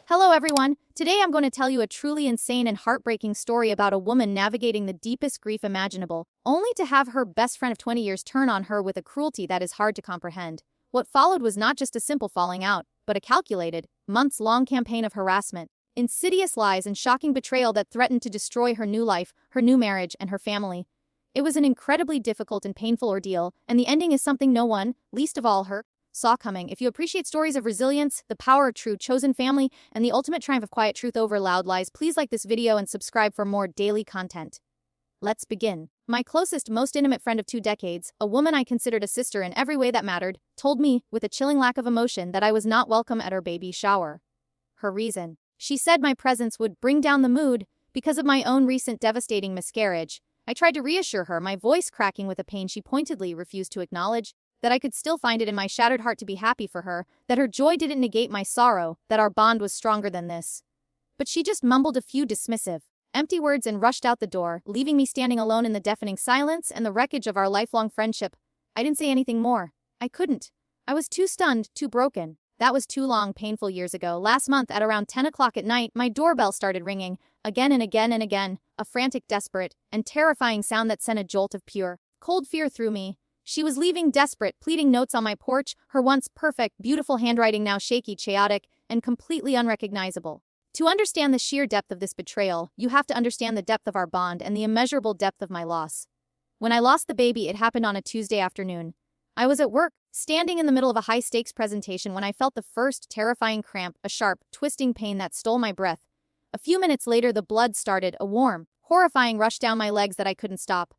Hello everyone, today I'm going to tell you a truly insane and heartbreaking story about a woman navigating the deepest grief imaginable, only to have her best friend of 20 years turn on her with a cruelty that is hard to comprehend. What followed was not just a simple falling out, but a calculated, months-long campaign of harassment, insidious lies and shocking betrayal that threatened to destroy her new life, her new marriage, and her family. It was an incredibly difficult and painful ordeal, and the ending is something no one, least of all her, saw coming. If you appreciate stories of resilience, the power of true chosen family, and the ultimate triumph of quiet truth over loud lies, please like this video and subscribe for more daily content. Let's begin. My closest, most intimate friend of 2 decades, a woman I considered a sister in every way that mattered, told me, with a chilling lack of emotion, that I was not welcome at her baby shower. Her reason: she said my presence would bring down the mood because of my own recent devastating miscarriage. I tried to reassure her, my voice cracking with a pain she pointedly refused to acknowledge, that I could still find it in my shattered heart to be happy for her, that her joy didn't negate my sorrow, that our bond was stronger than this. But she just mumbled a few dismissive, empty words and rushed out the door, leaving me standing alone in the deafening silence and the wreckage of our lifelong friendship. I didn't say anything more. I couldn't. I was too stunned, too broken. That was too long, painful years ago. Last month at around 10 o'clock at night, my doorbell started ringing, again and again and again, a frantic, desperate, and terrifying sound that sent a jolt of pure, cold fear through me. She was leaving desperate, pleading notes on my porch, her once perfect, beautiful handwriting now shaky, chaotic, and completely unrecognizable. To understand the sheer depth of this betrayal, you have to understand the depth of our bond and the immeasurable depth of my loss. When I lost the baby, it happened on a Tuesday afternoon. I was at work, standing in the middle of a high-stakes presentation when I felt the first terrifying cramp, a sharp, twisting pain that stole my breath. A few minutes later, the blood started, a warm, horrifying rush down my legs that I couldn't stop.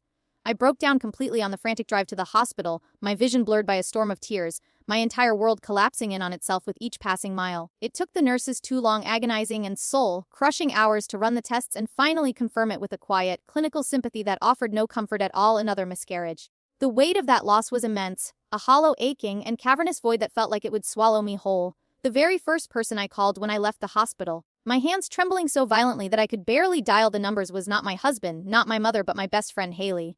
I broke down completely on the frantic drive to the hospital, my vision blurred by a storm of tears, my entire world collapsing in on itself with each passing mile. It took the nurses 2 long, agonizing and soul-crushing hours to run the tests and finally confirm it with a quiet, clinical sympathy that offered no comfort at all: another miscarriage. The weight of that loss was immense, a hollow, aching, and cavernous void that felt like it would swallow me whole. The very first person I called when I left the hospital, my hands trembling so violently that I could barely dial the numbers, was not my husband, not my mother, but my best friend Haley.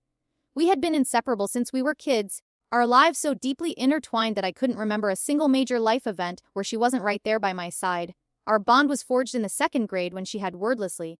We had been inseparable since we were kids, our lives so deeply intertwined that I couldn't remember a single major life event where she wasn't right there by my side. Our bond was forged in the 2nd grade when she had wordlessly,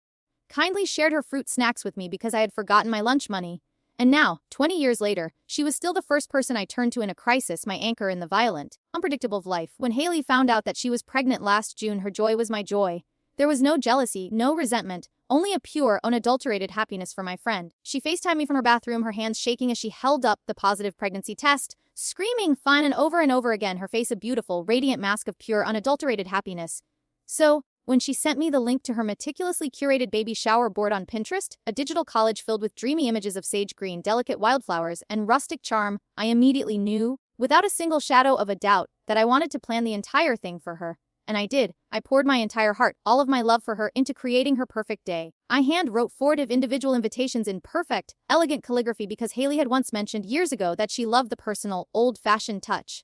kindly shared her fruit snacks with me because I had forgotten my lunch money. And now, 20 years later, she was still the first person I turned to in a crisis, my anchor in the violent, unpredictable of life. When Haley found out that she was pregnant last June, her joy was my joy. There was no jealousy, no resentment, only a pure, unadulterated happiness for my friend. She FaceTimed me from her bathroom, her hands shaking as she held up the positive pregnancy test, screaming fun and over again, her face a beautiful, radiant mask of pure, unadulterated happiness. So, when she sent me the link to her meticulously curated baby shower board on Pinterest, a digital collage filled with dreamy images of sage green, delicate wildflowers, and rustic charm, I immediately knew, without a single shadow of a doubt, that I wanted to plan the entire thing for her. And I did. I poured my entire heart, all of my love for her, into creating her perfect day. I hand-wrote 4 individual invitations in perfect, elegant calligraphy because Haley had once mentioned years ago that she loved the personal, old-fashioned touch.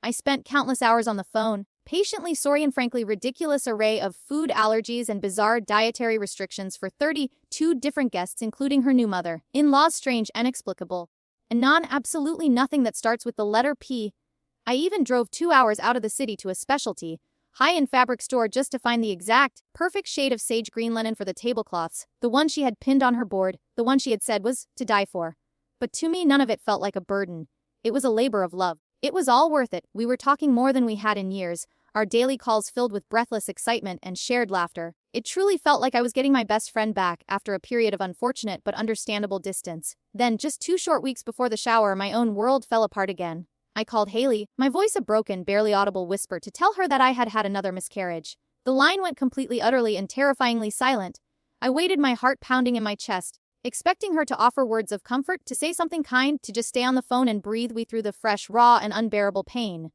I spent countless hours on the phone, patiently sorry and frankly ridiculous array of food allergies and bizarre dietary restrictions for 32 different guests, including her new mother, in-laws strange, inexplicable, and absolutely nothing that starts with the letter P. I even drove 2 hours out of the city to a specialty, high-end fabric store just to find the exact, perfect shade of sage green linen for the tablecloths, the one she had pinned on her board, the one she had said was to die for. But to me, none of it felt like a burden. It was a labor of love. It was all worth it. We were talking more than we had in years, our daily calls filled with breathless excitement and shared laughter. It truly felt like I was getting my best friend back after a period of unfortunate but understandable distance. Then, just 2 short weeks before the shower, my own world fell apart again. I called Haley, my voice a broken, barely audible whisper, to tell her that I had had another miscarriage. The line went completely, utterly, and terrifyingly silent. I waited, my heart pounding in my chest, expecting her to offer words of comfort, to say something kind, to just stay on the phone and breathe me through the fresh, raw, and unbearable pain.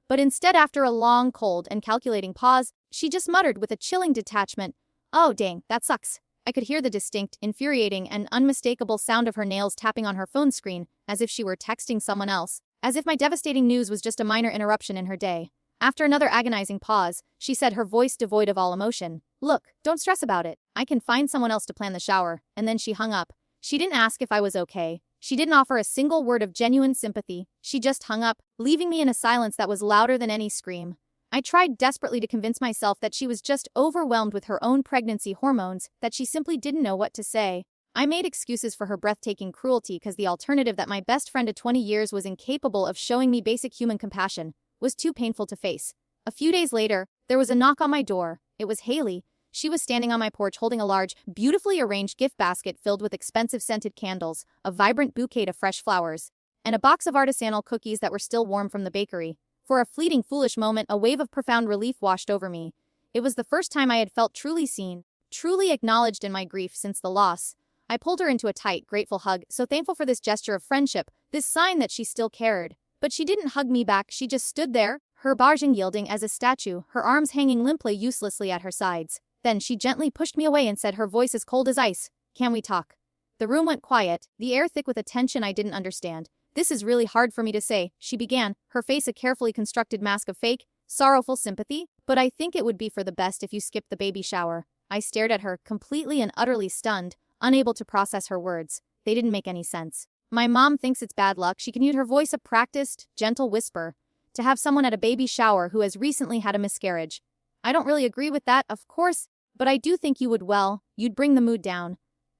But instead, after a long, cold, and calculating pause, she just muttered with a chilling detachment, "Oh dang, that sucks." I could hear the distinct, infuriating, and unmistakable sound of her nails tapping on her phone screen, as if she were texting someone else. As if my devastating news was just a minor interruption in her day. After another agonizing pause, she said, her voice devoid of all emotion, "Look, don't stress about it. I can find someone else to plan the shower." And then she hung up. She didn't ask if I was okay. She didn't offer a single word of genuine sympathy. She just hung up, leaving me in a silence that was louder than any scream. I tried desperately to convince myself that she was just overwhelmed with her own pregnancy hormones, that she simply didn't know what to say. I made excuses for her breathtaking cruelty because the alternative that my best friend of 20 years was incapable of showing me basic human compassion was too painful to face. A few days later, there was a knock on my door. It was Haley. She was standing on my porch holding a large, beautifully arranged gift basket filled with expensive scented candles, a vibrant bouquet of fresh flowers, and a box of artisanal cookies that were still warm from the bakery. For a fleeting, foolish moment, a wave of profound relief washed over me. It was the first time I had felt truly seen, truly acknowledged in my grief since the loss. I pulled her into a tight, grateful hug, so thankful for this gesture of friendship, this sign that she still cared. But she didn't hug me back, she just stood there, her barging yielding as a statue, her arms hanging limply, uselessly at her sides. Then she gently pushed me away and said, her voice as cold as ice, "Can we talk?" The room went quiet, the air thick with a tension I didn't understand. "This is really hard for me to say," she began, her face a carefully constructed mask of fake, sorrowful sympathy. "But I think it would be for the best if you skipped the baby shower." I stared at her, completely and utterly stunned, unable to process her words. They didn't make any sense. "My mom thinks it's bad luck," she continued, her voice a practiced, gentle whisper, "to have someone at a baby shower who has recently had a miscarriage. I don't really agree with that, of course, but I do think you would, well, you'd bring the mood down."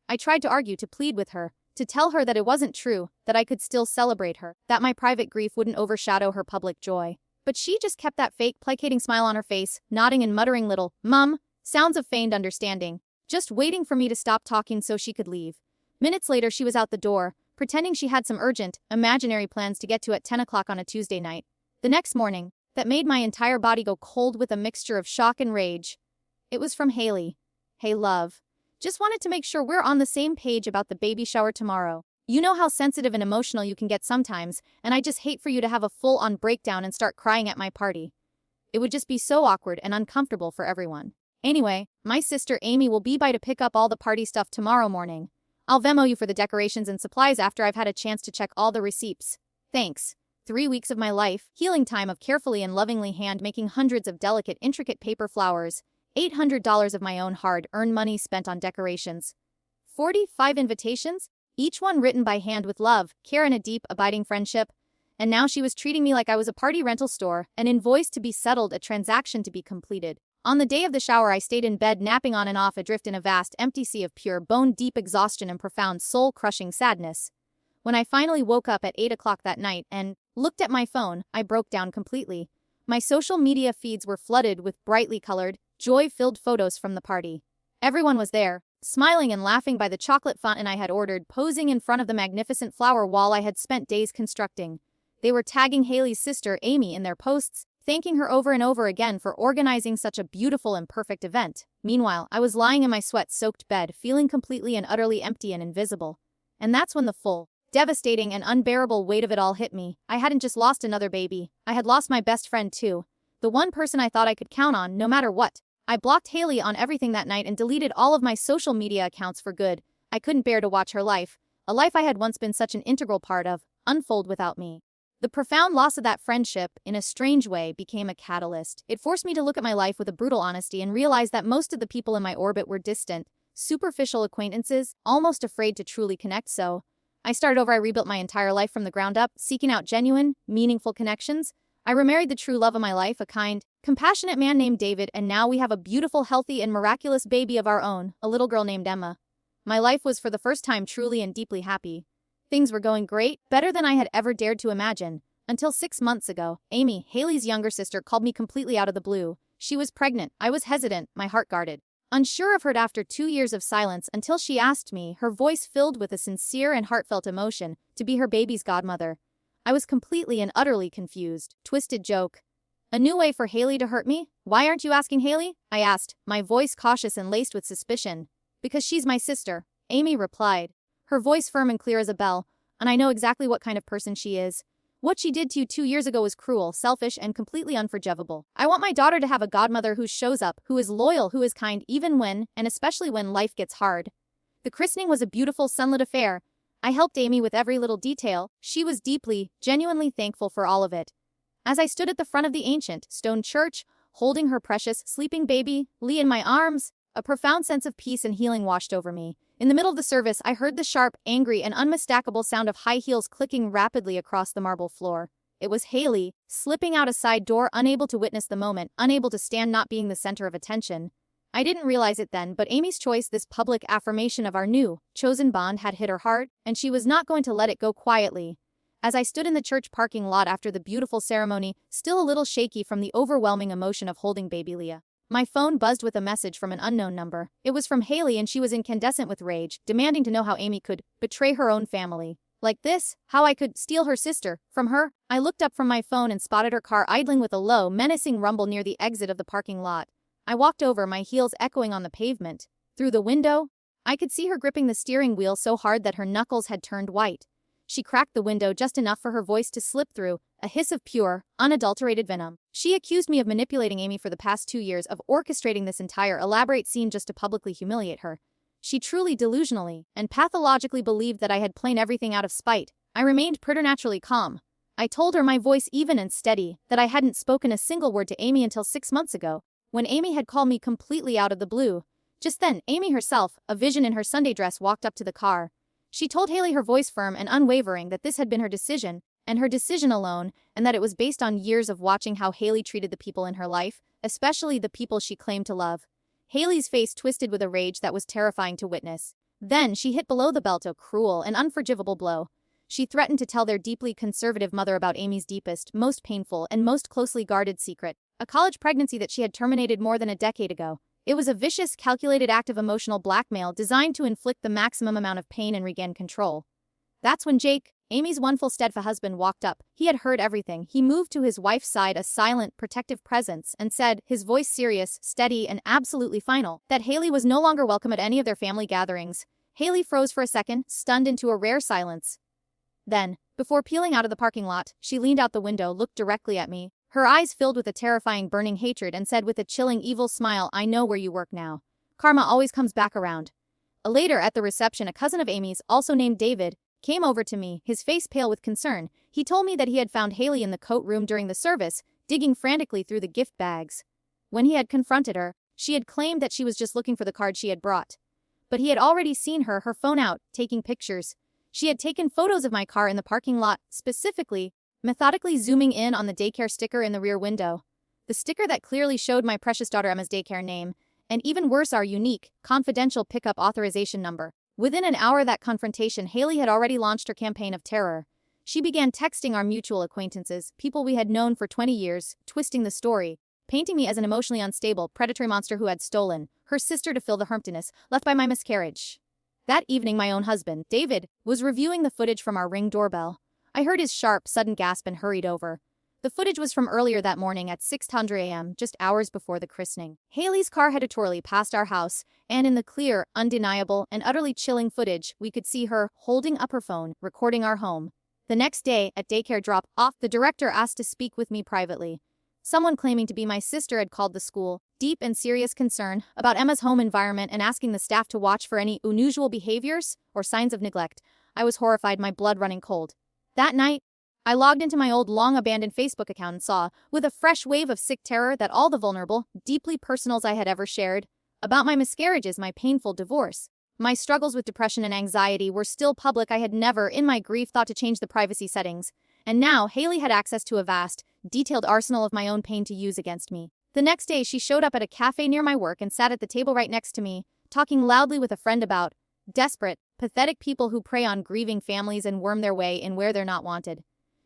I tried to argue, to plead with her, to tell her that it wasn't true, that I could still celebrate her, that my private grief wouldn't overshadow her public joy. But she just kept that fake, placating smile on her face, nodding and muttering little, "Mum," sounds of feigned understanding, just waiting for me to stop talking so she could leave. Minutes later she was out the door, pretending she had some urgent, imaginary plans to get to at 10 o'clock on a Tuesday night. The next morning, that made my entire body go cold with a mixture of shock and rage. It was from Haley. "Hey love. Just wanted to make sure we're on the same page about the baby shower tomorrow. You know how sensitive and emotional you can get sometimes, and I just hate for you to have a full-on breakdown and start crying at my party. It would just be so awkward and uncomfortable for everyone. Anyway, my sister Amy will be by to pick up all the party stuff tomorrow morning. I'll Venmo you for the decorations and supplies after I've had a chance to check all the receipts. Thanks." 3 weeks of my life, healing time of carefully and lovingly hand-making hundreds of delicate, intricate paper flowers, $800 of my own hard-earned money spent on decorations. 45 invitations, each one written by hand with love, care, and a deep, abiding friendship. And now she was treating me like I was a party rental store, an invoice to be settled, a transaction to be completed. On the day of the shower I stayed in bed napping on and off, adrift in a vast, empty sea of pure, bone-deep exhaustion and profound, soul-crushing sadness. When I finally woke up at 8 o'clock that night and looked at my phone, I broke down completely. My social media feeds were flooded with brightly colored, joy-filled photos from the party. Everyone was there, smiling and laughing by the chocolate fountain I had ordered, posing in front of the magnificent flower wall I had spent days constructing. They were tagging Haley's sister, Amy, in their posts, thanking her over and over again for organizing such a beautiful and perfect event. Meanwhile, I was lying in my sweat-soaked bed, feeling completely and utterly empty and invisible. And that's when the full, devastating and unbearable weight of it all hit me. I hadn't just lost another baby. I had lost my best friend too. The one person I thought I could count on, no matter what. I blocked Haley on everything that night and deleted all of my social media accounts for good. I couldn't bear to watch her life, a life I had once been such an integral part of, unfold without me. The profound loss of that friendship, in a strange way, became a catalyst. It forced me to look at my life with a brutal honesty and realize that most of the people in my orbit were distant, superficial acquaintances, almost afraid to truly connect. So I started over. I rebuilt my entire life from the ground up, seeking out genuine, meaningful connections. I remarried the true love of my life, a kind, compassionate man named David, and now we have a beautiful, healthy, and miraculous baby of our own, a little girl named Emma. My life was for the first time truly and deeply happy. Things were going great, better than I had ever dared to imagine. Until 6 months ago, Amy, Haley's younger sister, called me completely out of the blue. She was pregnant. I was hesitant, my heart guarded. Unsure of her after 2 years of silence, until she asked me, her voice filled with a sincere and heartfelt emotion, to be her baby's godmother. I was completely and utterly confused. Twisted joke. A new way for Haley to hurt me? "Why aren't you asking Haley?" I asked, my voice cautious and laced with suspicion. "Because she's my sister," Amy replied, her voice firm and clear as a bell, "and I know exactly what kind of person she is. What she did to you 2 years ago was cruel, selfish, and completely unforgivable. I want my daughter to have a godmother who shows up, who is loyal, who is kind, even when, and especially when, life gets hard." The christening was a beautiful, sunlit affair. I helped Amy with every little detail. She was deeply, genuinely thankful for all of it. As I stood at the front of the ancient, stone church, holding her precious, sleeping baby, Lee, in my arms, a profound sense of peace and healing washed over me. In the middle of the service, I heard the sharp, angry, and unmistakable sound of high heels clicking rapidly across the marble floor. it was Haley, slipping out a side door, unable to witness the moment, unable to stand not being the center of attention. I didn't realize it then, but Amy's choice, this public affirmation of our new, chosen bond, had hit her heart, and she was not going to let it go quietly. As I stood in the church parking lot after the beautiful ceremony, still a little shaky from the overwhelming emotion of holding baby Leah, my phone buzzed with a message from an unknown number. It was from Haley, and she was incandescent with rage, demanding to know how Amy could betray her own family. Like this, how I could steal her sister from her. I looked up from my phone and spotted her car idling with a low, menacing rumble near the exit of the parking lot. I walked over, my heels echoing on the pavement. Through the window, I could see her gripping the steering wheel so hard that her knuckles had turned white. She cracked the window just enough for her voice to slip through, a hiss of pure, unadulterated venom. She accused me of manipulating Amy for the past 2 years, of orchestrating this entire elaborate scene just to publicly humiliate her. She truly delusionally and pathologically believed that I had planned everything out of spite. I remained preternaturally calm. I told her, my voice even and steady, that I hadn't spoken a single word to Amy until 6 months ago, when Amy had called me completely out of the blue. Just then, Amy herself, a vision in her Sunday dress, walked up to the car. She told Haley, her voice firm and unwavering, that this had been her decision, and her decision alone, and that it was based on years of watching how Haley treated the people in her life, especially the people she claimed to love. Haley's face twisted with a rage that was terrifying to witness. Then she hit below the belt a cruel and unforgivable blow. She threatened to tell their deeply conservative mother about Amy's deepest, most painful, and most closely guarded secret, a college pregnancy that she had terminated more than a decade ago. It was a vicious, calculated act of emotional blackmail designed to inflict the maximum amount of pain and regain control. That's when Jake, Amy's wonderful, steadfast husband, walked up. He had heard everything. He moved to his wife's side, a silent, protective presence, and said, his voice serious, steady, and absolutely final, that Haley was no longer welcome at any of their family gatherings. Haley froze for a second, stunned into a rare silence. Then, before peeling out of the parking lot, she leaned out the window, looked directly at me, her eyes filled with a terrifying, burning hatred, and said with a chilling, evil smile, I know where you work now. Karma always comes back around. Later at the reception, a cousin of Amy's, also named David, came over to me, his face pale with concern. He told me that he had found Haley in the coat room during the service, digging frantically through the gift bags. When he had confronted her, she had claimed that she was just looking for the card she had brought. But he had already seen her phone out, taking pictures. She had taken photos of my car in the parking lot, specifically, methodically zooming in on the daycare sticker in the rear window. The sticker that clearly showed my precious daughter Emma's daycare name, and even worse, our unique, confidential pickup authorization number. Within an hour of that confrontation, Haley had already launched her campaign of terror. She began texting our mutual acquaintances, people we had known for 20 years, twisting the story, painting me as an emotionally unstable, predatory monster who had stolen her sister to fill the emptiness left by my miscarriage. That evening, my own husband, David, was reviewing the footage from our Ring doorbell. I heard his sharp, sudden gasp and hurried over. The footage was from earlier that morning at 6:00 a.m., just hours before the christening. Haley's car had editorially passed our house, and in the clear, undeniable, and utterly chilling footage, we could see her holding up her phone, recording our home. The next day, at daycare drop-off, the director asked to speak with me privately. Someone claiming to be my sister had called the school, deep and serious concern about Emma's home environment and asking the staff to watch for any unusual behaviors or signs of neglect. I was horrified, my blood running cold. That night, I logged into my old, long-abandoned Facebook account and saw, with a fresh wave of sick terror, that all the vulnerable, deeply personals I had ever shared, about my miscarriages, my painful divorce, my struggles with depression and anxiety, were still public. I had never, in my grief, thought to change the privacy settings. And now, Haley had access to a vast, detailed arsenal of my own pain to use against me. The next day, she showed up at a cafe near my work and sat at the table right next to me, talking loudly with a friend about desperate, pathetic people who prey on grieving families and worm their way in where they're not wanted.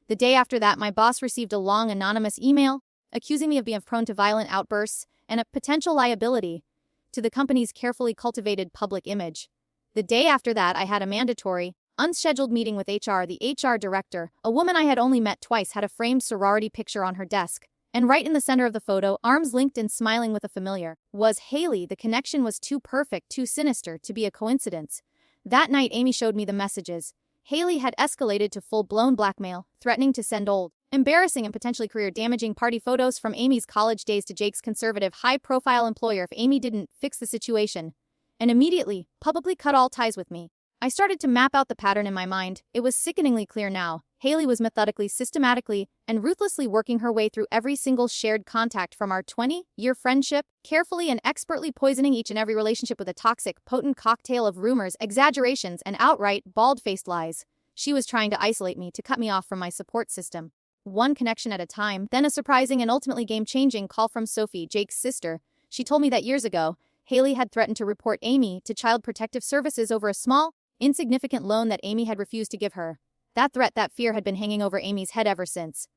The day after that, my boss received a long, anonymous email accusing me of being prone to violent outbursts and a potential liability to the company's carefully cultivated public image. The day after that, I had a mandatory, unscheduled meeting with HR. The HR director, a woman I had only met twice, had a framed sorority picture on her desk. And right in the center of the photo, arms linked and smiling with a familiar, was Haley. The connection was too perfect, too sinister to be a coincidence. That night, Amy showed me the messages. Haley had escalated to full-blown blackmail, threatening to send old, embarrassing and potentially career-damaging party photos from Amy's college days to Jake's conservative, high-profile employer if Amy didn't fix the situation. And immediately, publicly cut all ties with me. I started to map out the pattern in my mind. It was sickeningly clear now. Haley was methodically, systematically, and ruthlessly working her way through every single shared contact from our 20-year friendship, carefully and expertly poisoning each and every relationship with a toxic, potent cocktail of rumors, exaggerations, and outright, bald-faced lies. She was trying to isolate me, to cut me off from my support system. one connection at a time, then a surprising and ultimately game-changing call from Sophie, Jake's sister. She told me that years ago, Haley had threatened to report Amy to Child Protective Services over a small, insignificant loan that Amy had refused to give her. That threat, that fear had been hanging over Amy's head ever since.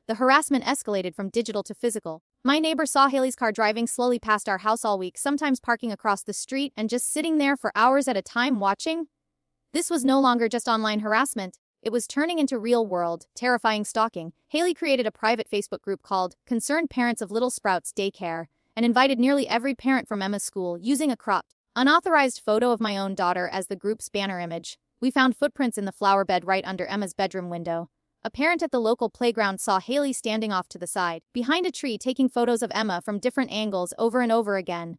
The harassment escalated from digital to physical. My neighbor saw Haley's car driving slowly past our house all week, sometimes parking across the street and just sitting there for hours at a time watching. This was no longer just online harassment. It was turning into real-world, terrifying stalking. Haley created a private Facebook group called Concerned Parents of Little Sprouts Daycare and invited nearly every parent from Emma's school, using a cropped, unauthorized photo of my own daughter as the group's banner image. We found footprints in the flower bed right under Emma's bedroom window. A parent at the local playground saw Haley standing off to the side, behind a tree, taking photos of Emma from different angles over and over again.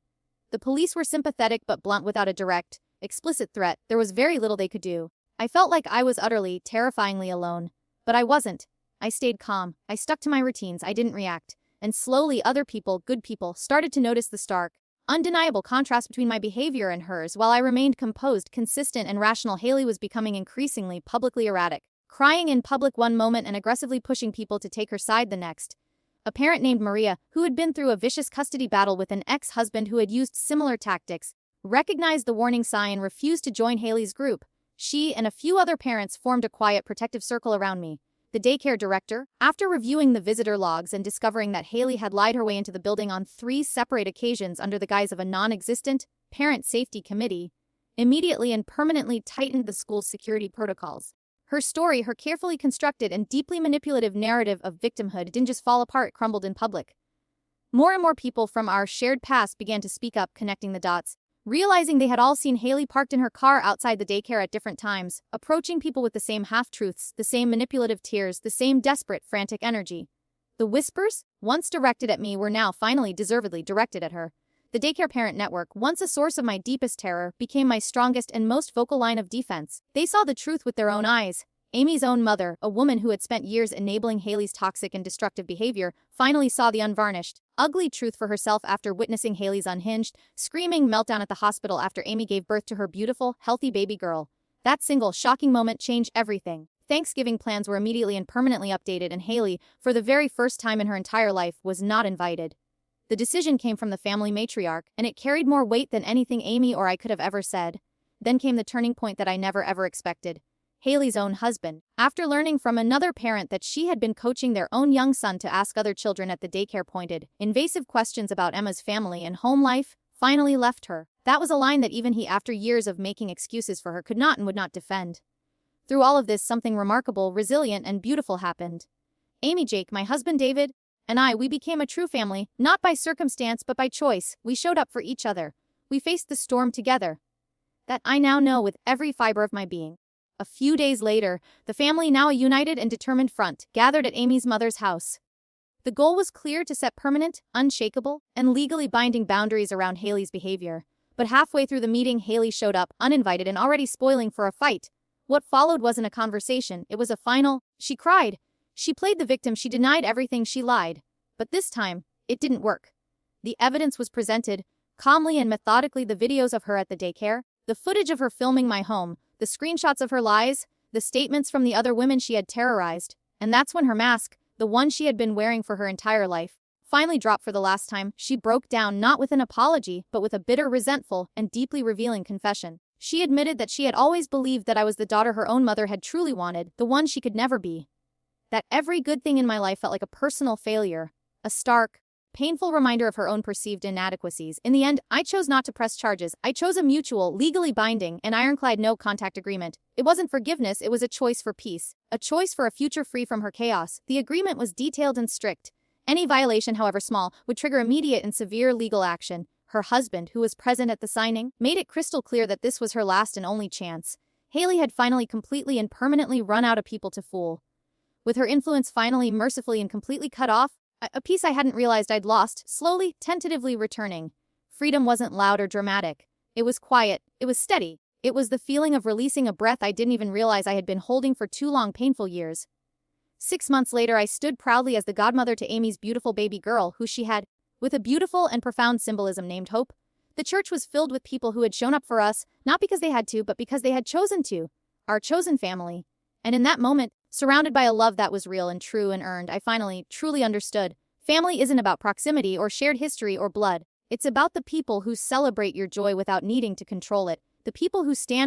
The police were sympathetic but blunt. Without a direct, explicit threat, there was very little they could do. I felt like I was utterly, terrifyingly alone. But I wasn't. I stayed calm. I stuck to my routines. I didn't react. And slowly other people, good people, started to notice the stark, undeniable contrast between my behavior and hers. While I remained composed, consistent, and rational, Haley was becoming increasingly publicly erratic, crying in public one moment and aggressively pushing people to take her side the next. A parent named Maria, who had been through a vicious custody battle with an ex-husband who had used similar tactics, recognized the warning sign and refused to join Haley's group. She and a few other parents formed a quiet, protective circle around me. The daycare director, after reviewing the visitor logs and discovering that Haley had lied her way into the building on 3 separate occasions under the guise of a non-existent parent safety committee, immediately and permanently tightened the school's security protocols. Her story, her carefully constructed and deeply manipulative narrative of victimhood, didn't just fall apart, it crumbled in public. More and more people from our shared past began to speak up, connecting the dots. Realizing they had all seen Haley parked in her car outside the daycare at different times, approaching people with the same half-truths, the same manipulative tears, the same desperate, frantic energy. The whispers, once directed at me, were now finally deservedly directed at her. The daycare parent network, once a source of my deepest terror, became my strongest and most vocal line of defense. They saw the truth with their own eyes. Amy's own mother, a woman who had spent years enabling Haley's toxic and destructive behavior, finally saw the unvarnished, ugly truth for herself after witnessing Haley's unhinged, screaming meltdown at the hospital after Amy gave birth to her beautiful, healthy baby girl. That single, shocking moment changed everything. Thanksgiving plans were immediately and permanently updated, and Haley, for the very first time in her entire life, was not invited. The decision came from the family matriarch, and it carried more weight than anything Amy or I could have ever said. Then came the turning point that I never ever expected. Haley's own husband, after learning from another parent that she had been coaching their own young son to ask other children at the daycare pointed, invasive questions about Emma's family and home life, finally left her. That was a line that even he, after years of making excuses for her, could not and would not defend. Through all of this, something remarkable, resilient, and beautiful happened. Amy, Jake, my husband David, and I, we became a true family, not by circumstance but by choice. We showed up for each other. We faced the storm together. That I now know with every fiber of my being. A few days later, the family, now a united and determined front, gathered at Amy's mother's house. The goal was clear: to set permanent, unshakable, and legally binding boundaries around Haley's behavior. But halfway through the meeting, Haley showed up, uninvited and already spoiling for a fight. What followed wasn't a conversation, it was a final. She cried. She played the victim, she denied everything, she lied. But this time, it didn't work. The evidence was presented, calmly and methodically: the videos of her at the daycare, the footage of her filming my home, the screenshots of her lies, the statements from the other women she had terrorized. And that's when her mask, the one she had been wearing for her entire life, finally dropped for the last time. She broke down, not with an apology, but with a bitter, resentful, and deeply revealing confession. She admitted that she had always believed that I was the daughter her own mother had truly wanted, the one she could never be. That every good thing in my life felt like a personal failure, a stark, painful reminder of her own perceived inadequacies. In the end, I chose not to press charges. I chose a mutual, legally binding, and ironclad no-contact agreement. It wasn't forgiveness, it was a choice for peace. A choice for a future free from her chaos. The agreement was detailed and strict. Any violation, however small, would trigger immediate and severe legal action. Her husband, who was present at the signing, made it crystal clear that this was her last and only chance. Haley had finally completely and permanently run out of people to fool. With her influence finally, mercifully, and completely cut off, a piece I hadn't realized I'd lost, slowly, tentatively returning. Freedom wasn't loud or dramatic. It was quiet. It was steady. It was the feeling of releasing a breath I didn't even realize I had been holding for 2 long, painful years. 6 months later, I stood proudly as the godmother to Amy's beautiful baby girl, who she had, with a beautiful and profound symbolism, named Hope. The church was filled with people who had shown up for us, not because they had to, but because they had chosen to. Our chosen family. And in that moment, Surrounded by a love that was real and true and earned, I finally, truly understood. Family isn't about proximity or shared history or blood. It's about the people who celebrate your joy without needing to control it, the people who stand